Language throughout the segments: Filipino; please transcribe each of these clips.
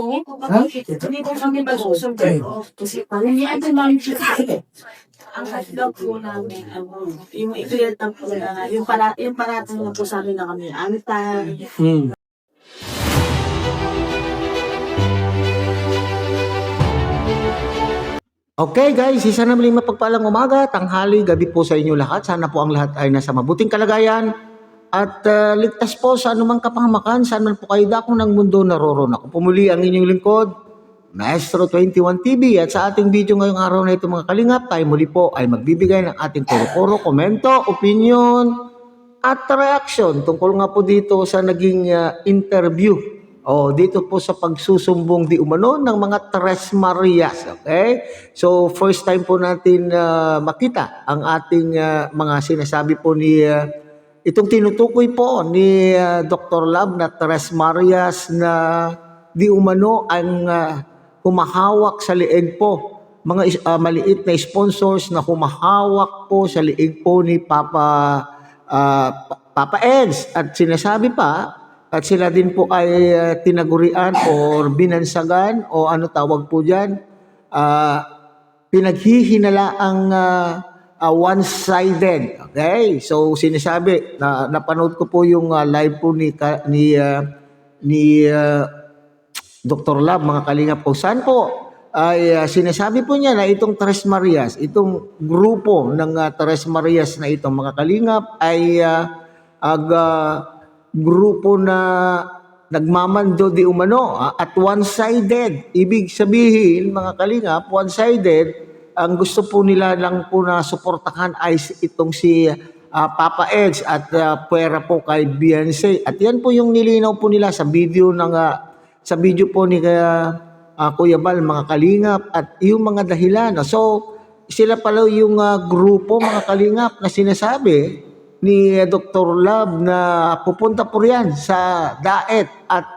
Ha? Hindi po kami masusunod. Kasi palingyaan din namin siya. Ang hotdog po namin, yung i-clear lang po na, yung paratang na po sa amin na kami, antay. Okay guys, isa na maling mapagpalang umaga, tanghali, gabi po sa inyo lahat. Sana po ang lahat ay nasa mabuting kalagayan at ligtas po sa anumang kapahamakan. Saan man po kayo dako ng mundo naroon. Ako pumuli ang inyong lingkod, Maestro 21 TV. At sa ating video ngayong araw na ito mga kalingap, tayo muli po ay magbibigay ng ating puro-puro komento, opinion at reaction tungkol nga po dito sa naging interview dito po sa pagsusumbong di umano ng mga Tres Marias. Okay? So first time po natin makita ang ating mga sinasabi po ni itong tinutukoy po ni Dr. Love na Tres Marias na di umano ang humahawak sa liig po. Mga maliit na sponsors na humahawak po sa liig po ni Papa Eds. At sinasabi pa, at sila din po ay tinagurian or binansagan o ano tawag po dyan, pinaghihinala ang one-sided. Okay? So sinasabi, napanood ko po yung live po ni Dr. Love, mga kalingap po. Saan po ay sinasabi po niya na itong Tres Marias, itong grupo ng Tres Marias na itong mga kalingap ay grupo na nagmamando di umano at one-sided. Ibig sabihin, mga kalingap, one-sided, ang gusto po nila lang po na suportahan ay itong si Papa Eds at pwera po kay Beyonce. At yan po yung nilinaw po nila sa video sa video po ni Kuya Bal, mga kalingap, at yung mga dahilan. So, sila pala yung grupo, mga kalingap, na sinasabi ni Dr. Love na pupunta po riyan sa Daet at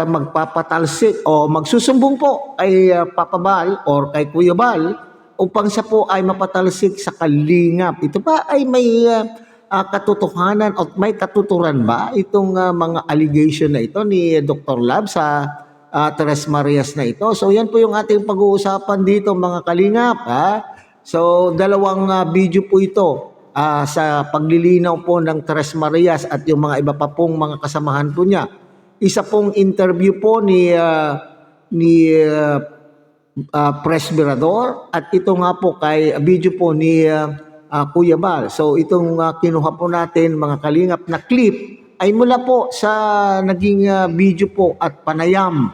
magpapatalsik o magsusumbong po kay Papa Bal or kay Kuya Bal upang siya po ay mapatalsik sa kalingap. Ito ba ay may katotohanan o may katuturan ba itong mga allegation na ito ni Dr. Love sa Tres Marias na ito? So yan po yung ating pag-uusapan dito, mga kalingap. So, dalawang video po ito sa paglilinaw po ng Tres Marias at yung mga iba pa pong mga kasamahan po niya. Isa pong interview po ni Presbyrador at ito nga po kay video po ni Kuya Bal. So, itong kinuha po natin, mga kalingap, na clip ay mula po sa naging video po at panayam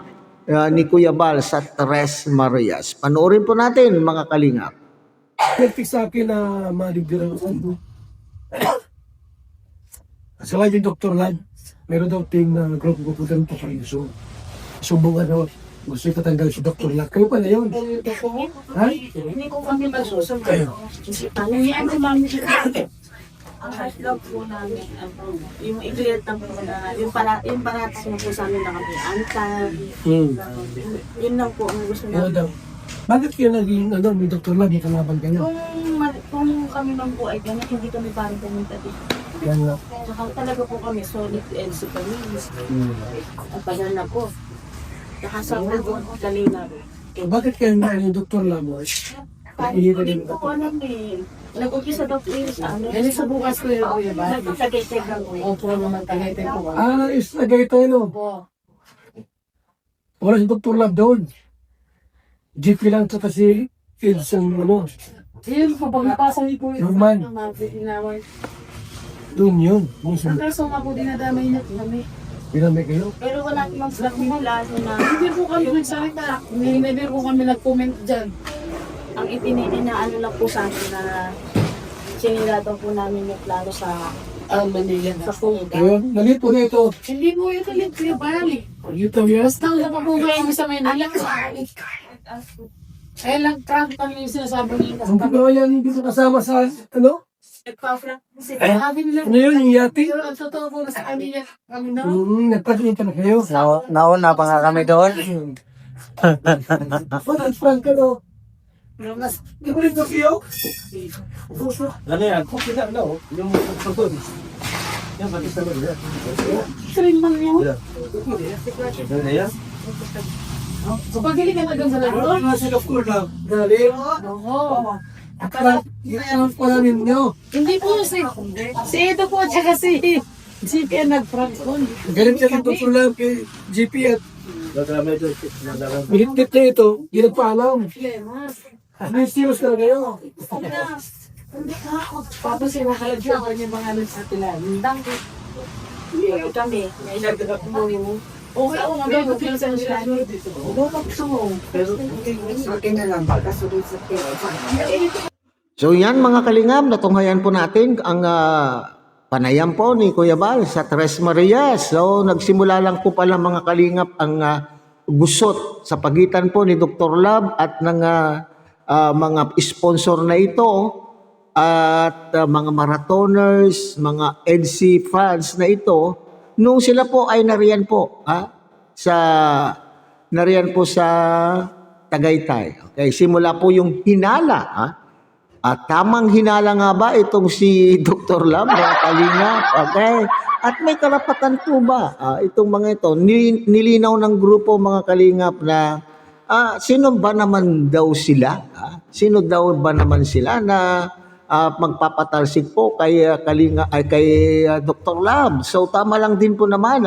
ni Kuya Bal sa Tres Marias. Panoorin po natin, mga kalingap. Nagtik sa akin na malibirang ano. Sa yung Dr. Lad, meron daw ting na grupo ko punta rin po kayo. So, sumbungan daw. Gusto itatanggal si Dr. Lad. Kayo pala yun. Ha? Hindi ko kami masusunod. Kasi palingyaan din namin siya. Ang hotdog po namin, yung i-clear lang po na, yung paratang na po sa amin na kami, antay. Yun lang po ang gusto namin. Bakit kayo naging ni Dr. Lad, yung kalaban kayo? Kung kami man po ay gano'n, hindi kami parang pumunta dito. Yan nga. Tsaka talaga po kami solid and si kami. At tagal na po. Tsaka sobrang po kalina po. Bakit kayo yung Dr. Lad? Hindi ko alam eh. Nag-umpisa daw po yun sa ano. Yan sa bukas ko yun, Kuya Bal. Nagpapagaytay lang po. Opo naman tagaytay ko. Is nagaytay no? Opo. Wala si Dr. Lad doon. GP lang ito kasi kids ang ano. Yun, pagpapasa niyo po yun. Norman. Doon yun. Ang kaso nga po dinadamay na kami. Pinamay kayo? Pero wala namang black plano na Hindi po kami nagsalita. Hindi po kami nag-comment dyan. ang ano lang po sa akin na sinilado po namin yung plano sa Manila. sa Kuga. Ayun, nalito na ito. Hindi po yun ulit, Kuya Bal. Ito yun. Basta na pa po kayo sa Manila. Kaya lang, trunk kami yung sinasabi niya. Ang ginawa yan, hindi ko kasama sa, ano? Nagpa-flank kasi Sabi nila, Ano yun, yung yati? yun ang totoo po na sa kanila. Kami na. Nagpatuloy na kayo. Nauna pa nga kami doon. Ba't ang frank ka, no? Di ko rin kayo? Ano yan? Okay na, no? Yung pagpatuloy. Screen man yun. So, pagili ka na doon sa laro? Nasa Dr. Lab, galing. Oo. Alam pala ninyo. Hindi po si Edo po, tsaka si GP ang nag-front ko. Galing siya ng Dr. Lab kay GP at Minit na ito, hindi nagpaalam. May serious talaga yun. Tapos sinakaladyo ko yung mga ano sa tila. Kami, Okay ako nga ba? Kung sa nila. So yan mga kalingap, natunghayan po natin ang panayam po ni Kuya Bal sa Tres Marias. So nagsimula lang po pala mga kalingap ang gusot sa pagitan po ni Dr. Lab at ng mga sponsor na ito at mga marathoners, mga EDC fans na ito nung sila po ay nariyan po sa Tagaytay. Okay, simula po yung hinala. At tamang hinala nga ba itong si Dr. Lab, mga kalingap? Okay. At may karapatan po ba itong mga ito? Nilinaw ng grupo mga kalingap na sino ba naman daw sila? Sino daw ba naman sila na magpapatalsik po kay Dr. Lab? So tama lang din po naman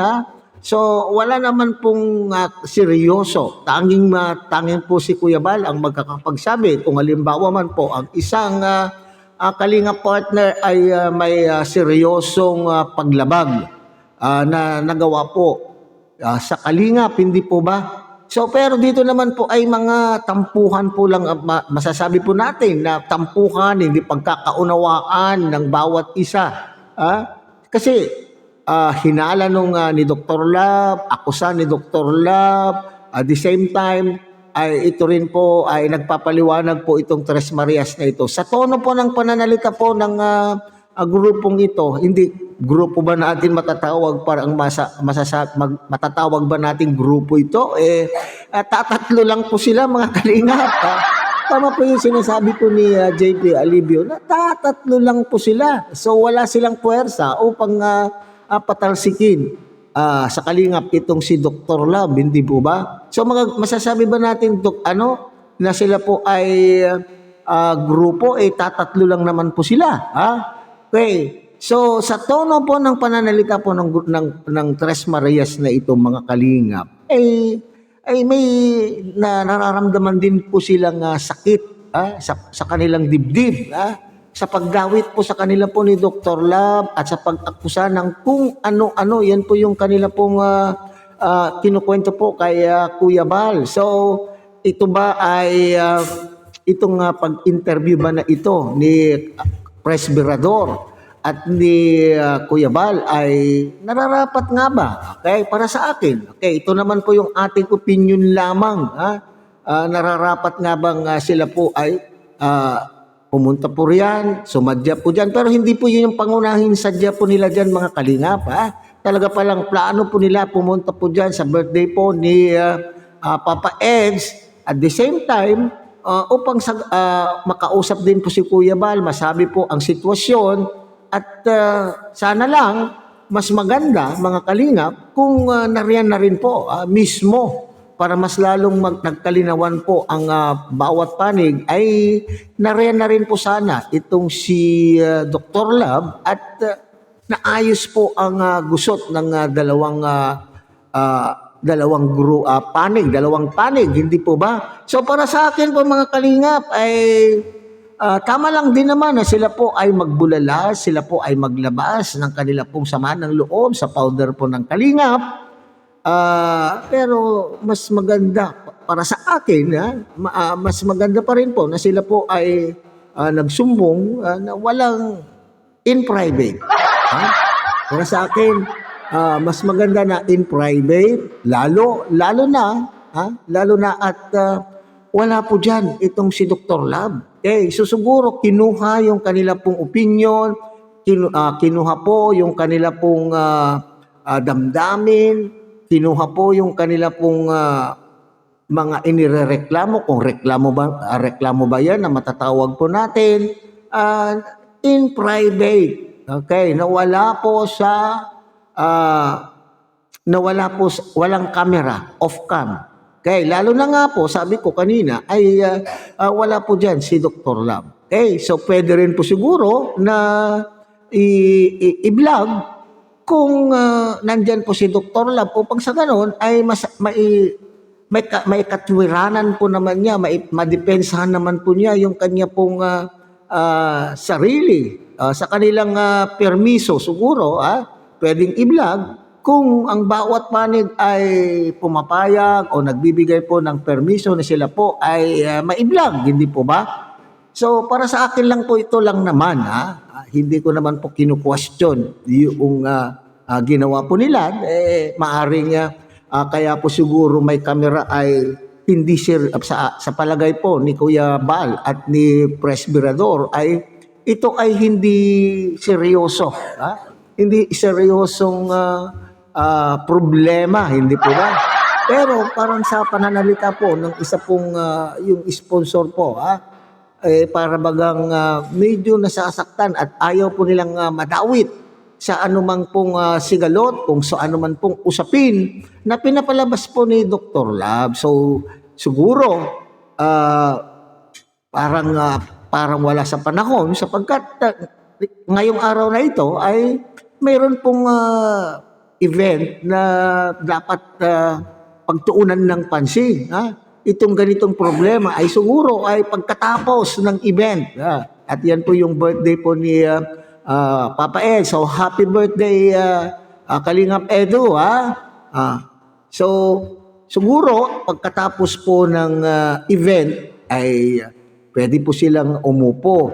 So wala naman pong seryoso. Tanging po si Kuya Bal ang magkakapagsabi kung halimbawa man po ang isang kalinga partner ay may seryosong paglabag na nagawa po sa kalingap, hindi po ba? So pero dito naman po ay mga tampuhan po lang, masasabi po natin na tampuhan, hindi pagkakaunawaan ng bawat isa. Kasi hinala nung ni Dr. Lab, akusa ni Dr. Lab, at the same time, ay ito rin po ay nagpapaliwanag po itong Tres Marias na ito. Sa tono po ng pananalita po ng grupong ito, hindi grupo ba natin matatawag parang matatawag ba natin grupo ito? Tatatlo lang po sila mga kalingap. Tama po yung sinasabi po ni JP Alibio na tatatlo lang po sila. So wala silang puwersa upang patalsikin sa kalingap itong si Dr. Lab, hindi po ba? So masasabi ba natin na sila po ay grupo, tatatlo lang naman po sila. Okay. So sa tono po ng pananalita po ng Tres Marias na ito mga kalingap, ay may nararamdaman din po silang sakit sa kanilang dibdib. Sa pagdawit po sa kanila po ni Dr. Lab at sa pag-akusa ng kung ano-ano, yan po yung kanila pong kinukwento po kay Kuya Bal. So, ito ba ay itong pag-interview ba na ito ni Presbyrador at ni Kuya Bal ay nararapat nga ba? Okay, para sa akin. Okay, ito naman po yung ating opinion lamang. Nararapat nga bang sila po ay pumunta po riyan, sumadya po dyan. Pero hindi po yun yung pangunahing sadya po nila dyan mga kalingap. Talaga palang plano po nila pumunta po dyan sa birthday po ni Papa Eds. At the same time, upang makausap din po si Kuya Bal, masabi po ang sitwasyon. At sana lang, mas maganda mga kalingap kung nariyan na rin po mismo para mas lalong nagkalinawan po ang bawat panig ay nariyan na rin po sana itong si Dr. Lab at naayos po ang gusot ng dalawang panig, hindi po ba? So para sa akin po mga kalingap ay tama lang din naman na sila po ay magbulala, sila po ay maglabas ng kanila pong sama ng loob sa powder po ng kalingap. Pero mas maganda para sa akin, mas maganda pa rin po na sila po ay nagsumbong na walang in private. Para sa akin, mas maganda na in private, lalo na at wala po dyan itong si Dr. Lab. So siguro kinuha yung kanila pong opinion, kinuha po yung kanila pong damdamin, kinuha po yung kanila pong mga inirereklamo, kung reklamo ba yan na matatawag po natin, in private. Okay, walang camera, off cam. Okay, lalo na nga po, sabi ko kanina, ay wala po dyan si Dr. Lab. Okay, so pwede rin po siguro na i-vlog kung nandyan po si Dr. Lab upang sa ganon ay may katwiranan po naman niya, madepensahan naman po niya yung kanya pong sarili. Sa kanilang permiso siguro, pwedeng i-vlog kung ang bawat panig ay pumapayag o nagbibigay po ng permiso na sila po ay ma-vlog, hindi po ba? So para sa akin lang po ito lang naman, hindi ko naman po kinu-question yung ginawa po nila. Maaring kaya po siguro may camera ay hindi sa palagay po ni Kuya Bal at ni Presbyrador ay ito ay hindi seryoso. Hindi seryosong problema, hindi po ba? Pero parang sa pananalita po ng isa pong yung sponsor po, para bagang medyo nasasaktan at ayaw po nilang madawit sa anumang pong sigalot, kung sa anuman pong usapin na pinapalabas po ni Dr. Lab. So siguro parang wala sa panahon sapagkat ngayong araw na ito ay mayroon pong event na dapat pagtuunan ng pansin. Itong ganitong problema ay siguro ay pagkatapos ng event. At yan po yung birthday po ni Papa Ed. So happy birthday Kalingap Edu. So siguro pagkatapos po ng event ay pwede po silang umupo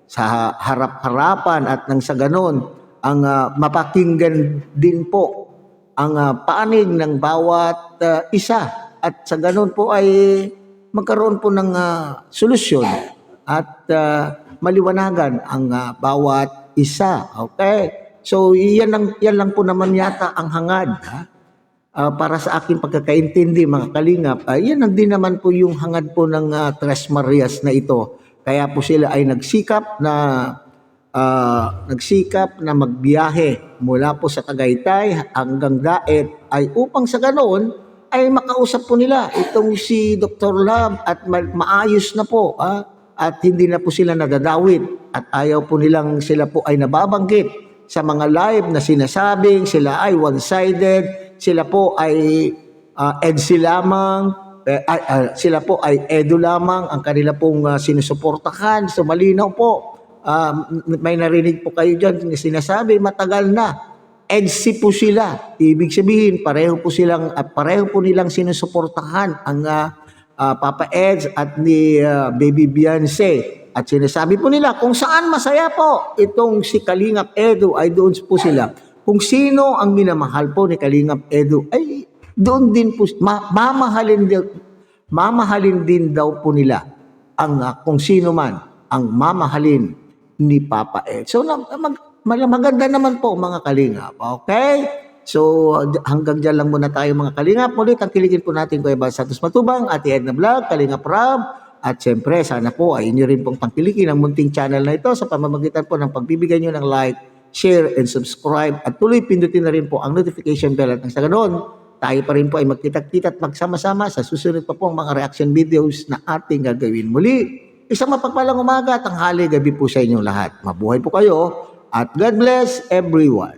sa harap-harapan at nang sa ganon ang mapakinggan din po ang panig ng bawat isa at sa ganon po ay magkaroon po ng solusyon at maliwanagan ang bawat isa. Okay? So yan lang po naman yata ang hangad. Para sa aking pagkakaintindi mga kalingap, yan ang din naman po yung hangad po ng Tres Marias na ito. Kaya po sila ay nagsikap na magbiyahe mula po sa Tagaytay hanggang Daet ay upang sa ganoon ay makausap po nila itong si Dr. Lab at maayos na po at hindi na po sila nadadawit at ayaw po nilang sila po ay nababanggit sa mga live na sinasabing sila ay one-sided. Sila po ay EDSI lamang, sila po ay EDU lamang, ang kanila pong sinusuportahan. So malinaw po, may narinig po kayo dyan na sinasabi, matagal na, EDSI po sila. Ibig sabihin, pareho po nilang sinusuportahan ang Papa Eds at ni Baby Beyonce. At sinasabi po nila, kung saan masaya po itong si Kalingap Edu ay doon po sila. Kung sino ang minamahal po ni Kalingap Edu, ay doon din po, mamahalin din daw po nila ang kung sino man ang mamahalin ni Papa Ed. So, maganda naman po mga Kalingap. Okay? So, hanggang dyan lang muna tayo mga Kalingap. Muli, tangkiligin po natin Kuya Bal Santos Matubang, Ate Edna Vlog, Kalingap Rab, at siyempre, sana po ay inyo rin pong tangkiligin ang munting channel na ito sa pamamagitan po ng pagbibigay nyo ng like, share, and subscribe. At tuloy pindutin na rin po ang notification bell at nang sa ganoon, tayo pa rin po ay magkita-kita at magsama-sama sa susunod pa pong mga reaction videos na ating gagawin muli. Isang mapagpalang umaga, tanghali, gabi po sa inyong lahat. Mabuhay po kayo at God bless everyone.